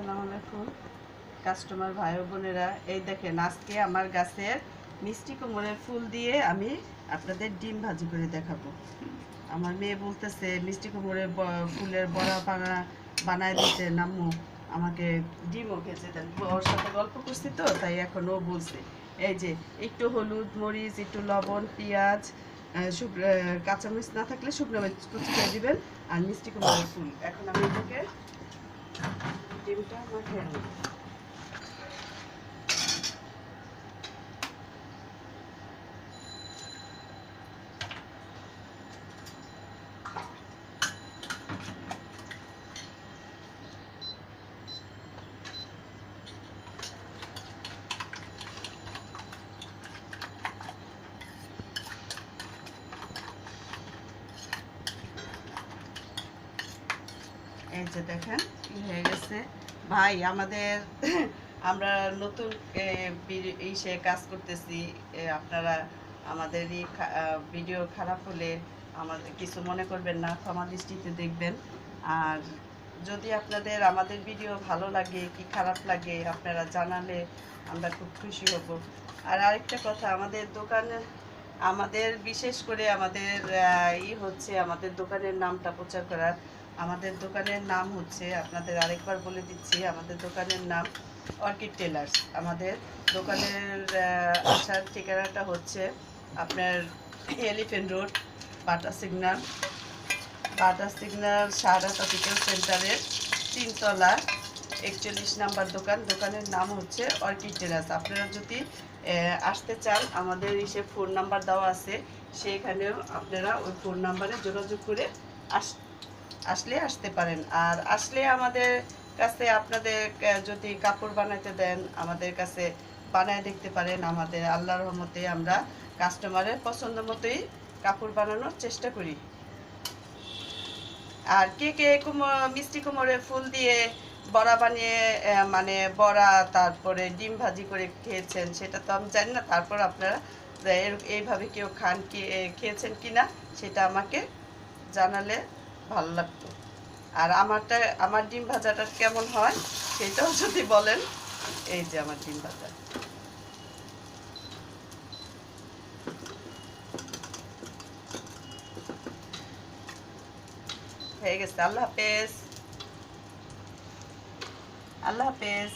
আসসালামু আলাইকুম কাস্টমার ভাই বোনেরা, এই দেখেন আজকে আমার গাছের মিষ্টি কুমড়োর ফুল দিয়ে আমি আপনাদের ডিম ভাজি করে দেখাবো। আমার মেয়ে বলতেছে মিষ্টি কুমড়োর ফুলের বড়া বানায় দিতে নাম্মু, আমাকে ডিমও ভেজে দেন। ওর সাথে গল্প করছি তো, তাই এখন ও বলছে। এই যে একটু হলুদ মরিচ, একটু লবণ, পেঁয়াজ, কাঁচামরিচ না থাকলে শুকনো মরিচ কুচি করে দিবেন, আর মিষ্টি কুমড়োর ফুল। এখন আমি এটাকে ডিমটা মাখিয়ে নেব। এই যে দেখেন কি হয়ে গেছে ভাই আমাদের আমরা নতুন ইসে কাজ করতেছি। আপনারা আমাদের এই ভিডিও খারাপ হলে আমাদের কিছু মনে করবেন না, ক্ষমা দৃষ্টিতে দেখবেন। আর যদি আপনাদের আমাদের ভিডিও ভালো লাগে কি খারাপ লাগে আপনারা জানালে আমরা খুব খুশি হব। আর আরেকটা কথা, আমাদের দোকানে আমাদের বিশেষ করে আমাদের হচ্ছে আমাদের দোকানের নামটা প্রচার করার। আমাদের দোকানের নাম হচ্ছে, আপনাদের আরেকবার বলে দিচ্ছি, আমাদের দোকানের নাম অর্কিড টেলার্স। আমাদের দোকানের আসার ঠিকানাটা হচ্ছে আপনার elephant road, Bata signal Sahara tropical সেন্টারের 3 তলা 41 নাম্বার দোকান। দোকানের নাম হচ্ছে অর্কিড টেলার্স। আপনারা যদি আসতে চান, আমাদের এসে ফোন নাম্বার দেওয়া আছে, সেইখানেও আপনারা ওই ফোন নাম্বারে যোগাযোগ করে আসলে আসতে পারেন। আর আসলে আমাদের কাছে আপনাদের যদি কাপড় বানাইতে দেন, আমাদের কাছে বানায় দেখতে পারেন। আমাদের আল্লাহর রহমতে আমরা কাস্টমারের পছন্দ মতোই কাপড় বানানোর চেষ্টা করি। আর কে কে মিষ্টি কুমড়োর ফুল দিয়ে বড়া বানিয়ে মানে বড়া তারপরে ডিম ভাজি করে খেয়েছেন সেটা তো আমি জানি না। তারপর আপনারা এইভাবে কেউ খেয়েছেন কি না সেটা আমাকে জানালে ভালো লাগতো। আর আমার ডিম ভাজাটা কেমন হয় সেটাও যদি বলেন। এই যে আমার ডিম ভাজা হয়ে গেছে। আল্লাহ হাফেজ।